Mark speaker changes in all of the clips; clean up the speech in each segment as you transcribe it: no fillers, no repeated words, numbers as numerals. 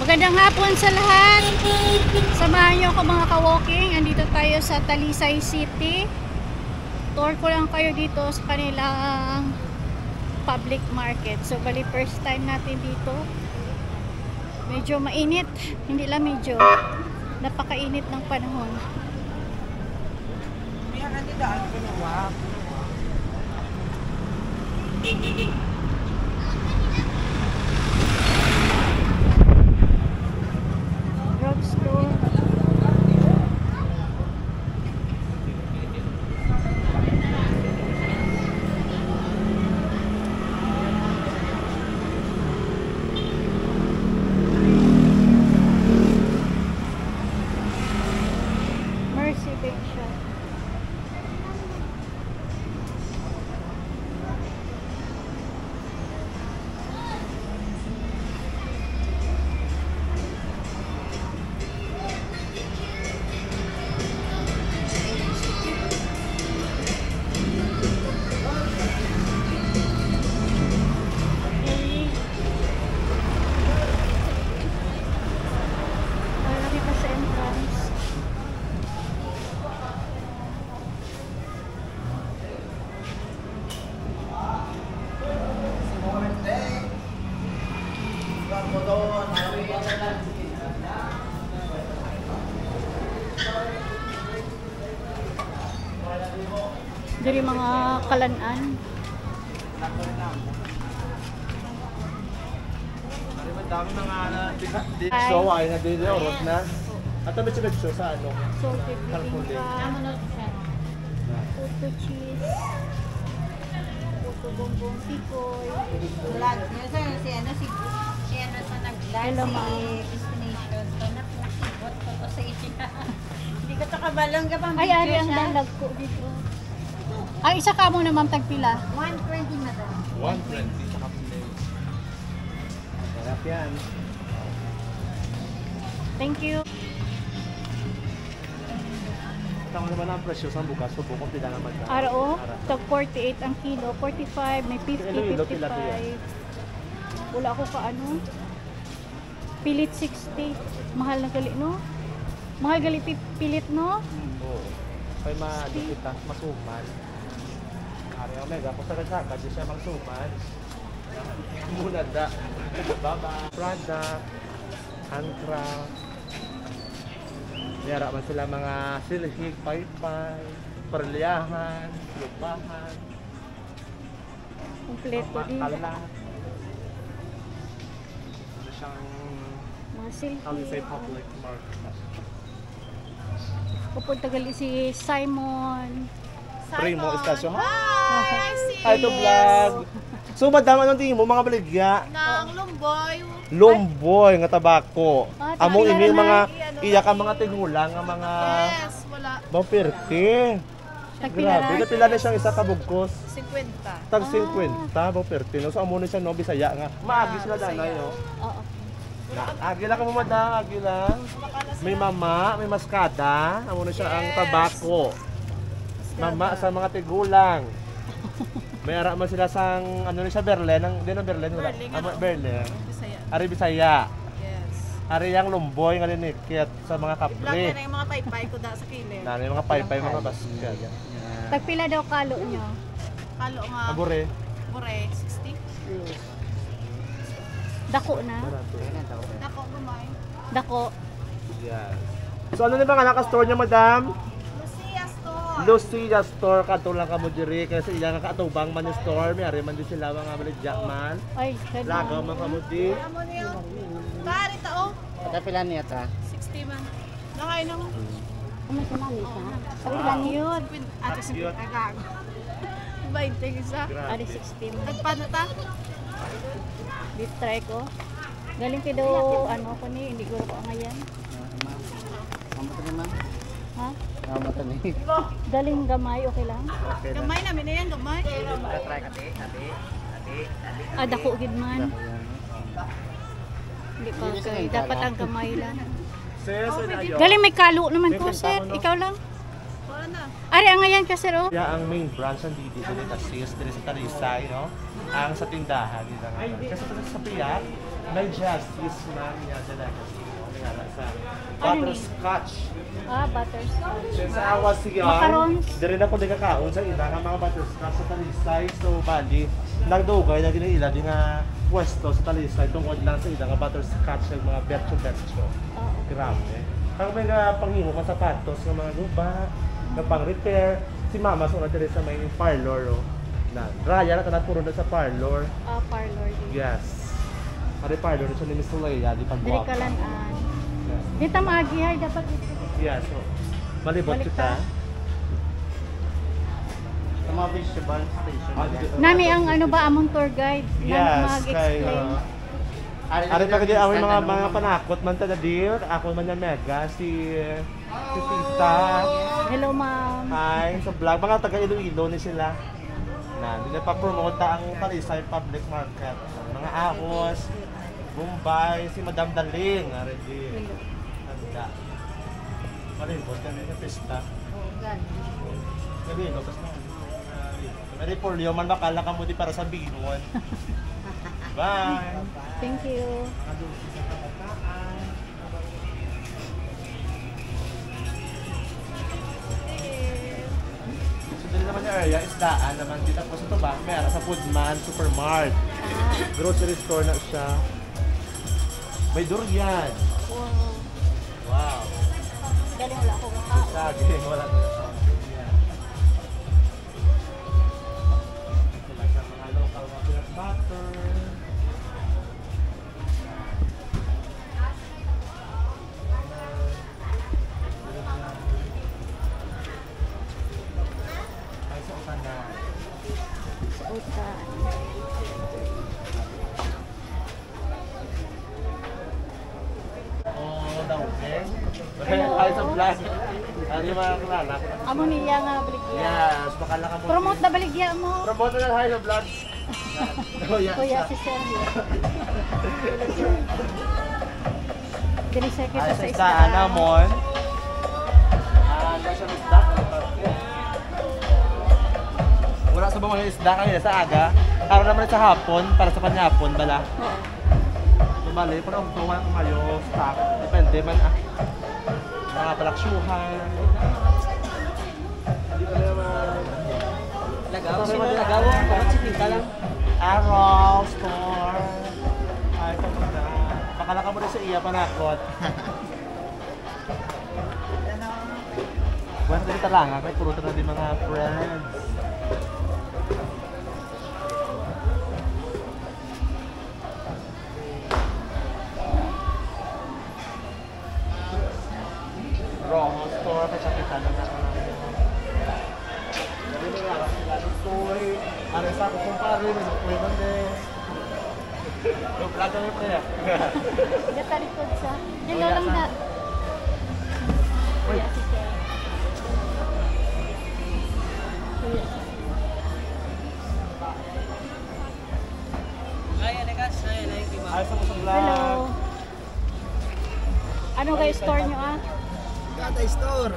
Speaker 1: Magandang hapon sa lahat. Samahan niyo ako mga ka-walking. Andito tayo sa Talisay City. Tour ko lang kayo dito sa kanilang public market. So bali first time natin dito. Medyo mainit. Hindi lang medyo. Napakainit ng panahon. Drugstore. Mercy Bake Shop. Malaki pa sa entrance. Dari mga kalanan.
Speaker 2: Dami mga show ay na dito orot na. At ang bitch show sa ano?
Speaker 1: Salted
Speaker 2: Kalpuli.
Speaker 1: bibingka. Puto cheese. Puto bongbong pikoy.
Speaker 3: Vlog niya si ano sa nag-vlog
Speaker 1: Hello,
Speaker 3: si
Speaker 1: ma'am.
Speaker 3: Destination to nakikibot ko to sa iya. Hindi ko to kabalong ka pang
Speaker 1: Ay, ari ang dalag ko dito. Ay, isa ka mo na ma'am tagpila.
Speaker 3: 120 madam.
Speaker 2: 120 sa kapilay. Sarap yan.
Speaker 1: Thank you.
Speaker 2: Tama naman ang presyo sa bukas. So bukong pila naman na.
Speaker 1: Aro, tag 48 ang kilo, 45, may 50,
Speaker 2: Iloilo, pila to yan?
Speaker 1: 55. Wala ako ka ano. Pilit 60. Mahal na gali, no? Mahal gali pilit, no?
Speaker 2: Oo. Kaya madikita, masuman. Ari omega, kung sa nagsaka, di siya magsuman. Muna da. Baba. Prada. Handcraft. Mayara man sila mga silhig, paypay, perliahan, lupahan,
Speaker 1: Kompleto din.
Speaker 2: kalat. Ano siyang
Speaker 1: Mga silky.
Speaker 2: Talisay Public Market.
Speaker 1: Pupunta gali si Simon.
Speaker 2: Primo Estasyon.
Speaker 1: Hi!
Speaker 2: Hi to vlog! So, madama anong tingin mo mga baligya?
Speaker 3: Nang lumboy.
Speaker 2: Lomboy nga tabako.
Speaker 1: Ah,
Speaker 2: Amo
Speaker 1: tabako
Speaker 2: ini
Speaker 1: na.
Speaker 2: mga iyak ang mga tigulang nga mga
Speaker 3: Wala.
Speaker 2: baperte.
Speaker 1: Tagpila
Speaker 2: Grabe,
Speaker 1: na.
Speaker 2: napila na siyang isa ka bugkos.
Speaker 3: 50.
Speaker 2: Tag 50, baperte. No? So, amo na siya no, Bisaya nga. Maagi sila danay, no?
Speaker 1: Oo.
Speaker 2: Agi lang ka mo madang, agi lang. May mama, may maskada. Amo na siya ang tabako. Mama sa mga tigulang. May ara man sila sang ano ni sa Berlin, ang di na Berlin wala. Berlin.
Speaker 3: Bisaya.
Speaker 2: Ari Bisaya.
Speaker 3: Yes.
Speaker 2: Ari yang lumboy nga linikit sa mga
Speaker 3: Vlog
Speaker 2: kapre.
Speaker 3: na yung mga paypay ko da sa kilid.
Speaker 2: Nani mga paypay mga basket.
Speaker 1: Tagpila daw kalo nyo.
Speaker 3: Kalo nga.
Speaker 2: Abore.
Speaker 3: Bure, 60.
Speaker 1: Dako na.
Speaker 3: Dako gumay.
Speaker 1: Dako.
Speaker 2: Yes. So ano na ba nga naka-store niya, madam?
Speaker 3: Lucia store.
Speaker 2: Lucia Store katulang ka mo diri kasi iya nga katubang man yung store, may ari man din sila mga baligya man.
Speaker 1: Ay,
Speaker 2: Lagaw man kamo di.
Speaker 3: Amo niyo. Kari tao.
Speaker 4: Pagkapilan niya ta?
Speaker 3: 60 man. Nakay na mo.
Speaker 1: Ano sa mami siya? Pagpila niyo.
Speaker 3: Ate si
Speaker 1: Ah.
Speaker 3: Agag. 20 isa.
Speaker 1: Ari 16.
Speaker 3: Nagpano ta?
Speaker 1: Beef try ko. Galing kayo daw, ano ko ni, hindi ko ngayon.
Speaker 4: Mamutan ni ma'am?
Speaker 1: Ha?
Speaker 4: Mamutan ni.
Speaker 1: Galing gamay, okay lang?
Speaker 2: Okay na.
Speaker 3: Gamay namin na yan, gamay.
Speaker 4: Try ka ate.
Speaker 1: Ah, dako gid man. Hindi pa kay dapat ang gamay lang.
Speaker 2: Sis, ayo.
Speaker 1: Galing may kalo naman ko, sir. Ikaw lang. Ari, ang ngayon ka, sir, oh.
Speaker 2: Kaya ang main branch ng Didi dito sis, dito sa Talisay, no? Ang sa tindahan nila nga. Kasi sa Piat, may justice na niya delicacy, no? Kaya sa butterscotch.
Speaker 1: Butterscotch.
Speaker 2: Sa awas siya,
Speaker 1: Macarons.
Speaker 2: di rin ako nagkakaon sa ila ng mga butterscotch sa Talisay. So, bali, nagdugay na ginila din nga pwesto sa Talisay tungkol lang sa ila nga butterscotch ng mga bercho-bercho. Grabe. Ang may panghingo ka sapatos ng mga luba, ng pang-repair. Si Mama suna din sa may parlor, oh. Na, Raya na kanat puro na sa parlor.
Speaker 1: Parlor din.
Speaker 2: Yes. Ari parlor na siya ni Miss Leia, di pang
Speaker 1: Diri kalanan.
Speaker 2: Yes.
Speaker 1: Dito maagihay dapat ito.
Speaker 2: Yes. So, malibot
Speaker 1: Balik
Speaker 2: kita.
Speaker 1: ka.
Speaker 4: Sa mga vegetable station.
Speaker 1: Nami ang ano ba among tour guide na
Speaker 2: Yes,
Speaker 1: mag-explain.
Speaker 2: Ari pa kadi away mga panakot man tada dir. Ako man yung mega si Tita.
Speaker 1: Hello, ma'am.
Speaker 2: Hi, sa vlog mga taga Iloilo ni sila. Na dili pa promote ang Talisay Public Market. Mga ahos, Bombay, si Madam Daling, ari di. Tanda. Malibot kami ng pista. Gabi, tapos na. May polio man bakala ka mo di para sa binon. Bye.
Speaker 1: Thank you.
Speaker 2: So dito naman yung area, isdaan naman. Dito po sa ito ba, meron sa Foodman, Supermart. Grocery store na siya. May durian.
Speaker 1: Wow.
Speaker 2: Wow.
Speaker 1: Galing wala akong makaon.
Speaker 2: Saging, wala na sa durian. Ito lang sa mga local mga peanut butter. Ay, sa utanan.
Speaker 1: Utan.
Speaker 2: Oh, daw, eh? Ay, sa vlog. Ano yung mga kilala?
Speaker 1: Amo niya nga baligya.
Speaker 2: Yes, bakala ka mo.
Speaker 1: Promote na baligya mo.
Speaker 2: Promote na hi sa vlog. Kuya,
Speaker 1: Kuya si Sergio. Dili sa kita
Speaker 2: ay,
Speaker 1: sa
Speaker 2: sa
Speaker 1: isda.
Speaker 2: isdaan namon. Ano siya isda? Wala sa mga isda kanina sa aga. Araw naman sa hapon, para sa kanya hapon, bala.
Speaker 1: Oo.
Speaker 2: Bali, pag ang tuwa ko kayo, stock, depende man mga palaksyuhan. Hindi pa naman.
Speaker 4: Lagaw, sino lagaw? Bakit si Tita lang?
Speaker 2: Arrow, store. Ay, ito na. Bakala ka mo rin sa iya, panakot. Buwan na kita lang, kahit puro na din mga friends. Romo store, kaya kita na Dali mo nga, sila ng toy. Ano sa ako kumpare, may toy man din. Yung plato niyo kaya.
Speaker 1: Gata likod sa. Hello lang na. Kuya si Sergio. Kuya.
Speaker 2: Ay, sa kusang vlog.
Speaker 1: Hello. Ano kayo store nyo ah?
Speaker 4: Gata store.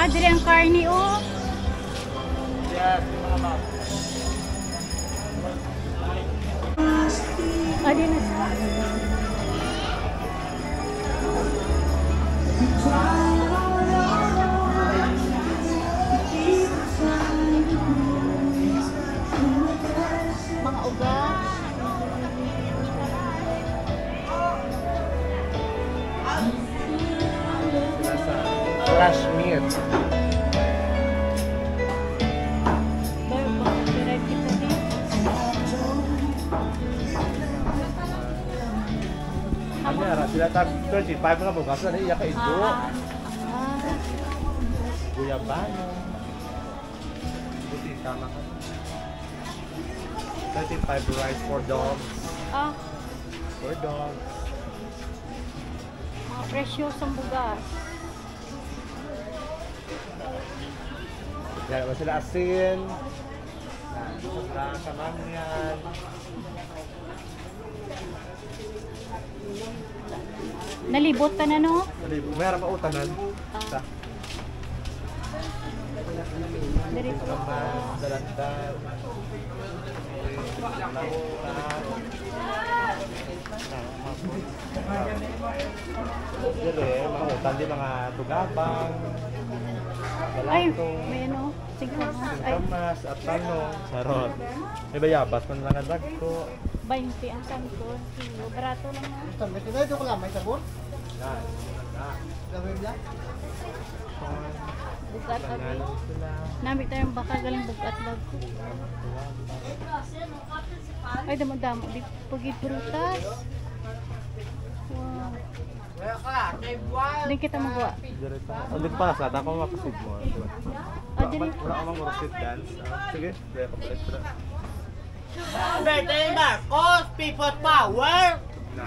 Speaker 1: Diri ang karni oh.
Speaker 2: Yes, yung mga map.
Speaker 1: Di na siya. Mga ugat.
Speaker 2: Sila sa fresh meat.
Speaker 1: Bayo po, direct kita din.
Speaker 2: Ano yan, sila tag 35 mga bukas na iya ka ito. Guyabano. Buti, tama ka. 35 rice for dogs. For dogs.
Speaker 1: Mga precious ang bugas.
Speaker 2: Yan naman sila asin. Sobrang samang yan.
Speaker 1: Nalibot ka na no?
Speaker 2: Mayroon pa utanan. Sa
Speaker 1: Dari po.
Speaker 2: dalandan. Dire, mga utan di mga tugabang.
Speaker 1: Ay,
Speaker 2: Balatong.
Speaker 1: may ano? Sige mas. Ay,
Speaker 2: Kamas at tanong. Sarot. May bayabas man lang ang dagko.
Speaker 1: 20 ang santo. Kilo. Barato lang na.
Speaker 4: Ito ko lang, may sabon.
Speaker 2: Yan.
Speaker 4: Gawin lang.
Speaker 1: Bugat
Speaker 2: Tangan
Speaker 1: abi.
Speaker 2: sila.
Speaker 1: Namit tayong baka galing bugat lag. Ay, damo-damo. Di pagid prutas. Wow. Hindi kita magawa.
Speaker 2: Dire pa. Ulit pa sa ako makasid mo.
Speaker 1: Ah, dili.
Speaker 2: Wala ka mang rocket dance. Sige, kaya ka palit pa.
Speaker 4: Birthday Marcos, People's Power!
Speaker 2: Na.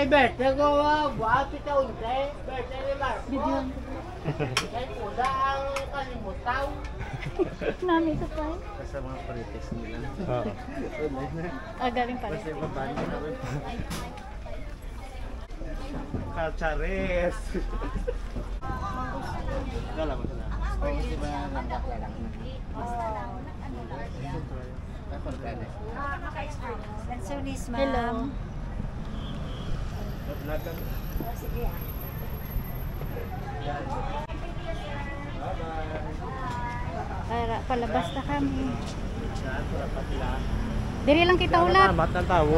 Speaker 4: Birthday ko, buwan kita unte. Birthday ni Marcos.
Speaker 1: Video.
Speaker 4: Kaya kuda ang kalimutaw.
Speaker 1: Nami ito pa.
Speaker 4: Sa mga politics nila.
Speaker 2: Oo.
Speaker 1: Ah, galing pala.
Speaker 4: Mabani na rin.
Speaker 2: Kalchares.
Speaker 4: Kala mo sila. Oo, di ba nagkaklalang?
Speaker 3: Lansunis, ma'am.
Speaker 1: Hello. Para palabas na kami. Diri lang kita ulat.
Speaker 2: Salamat ng tao.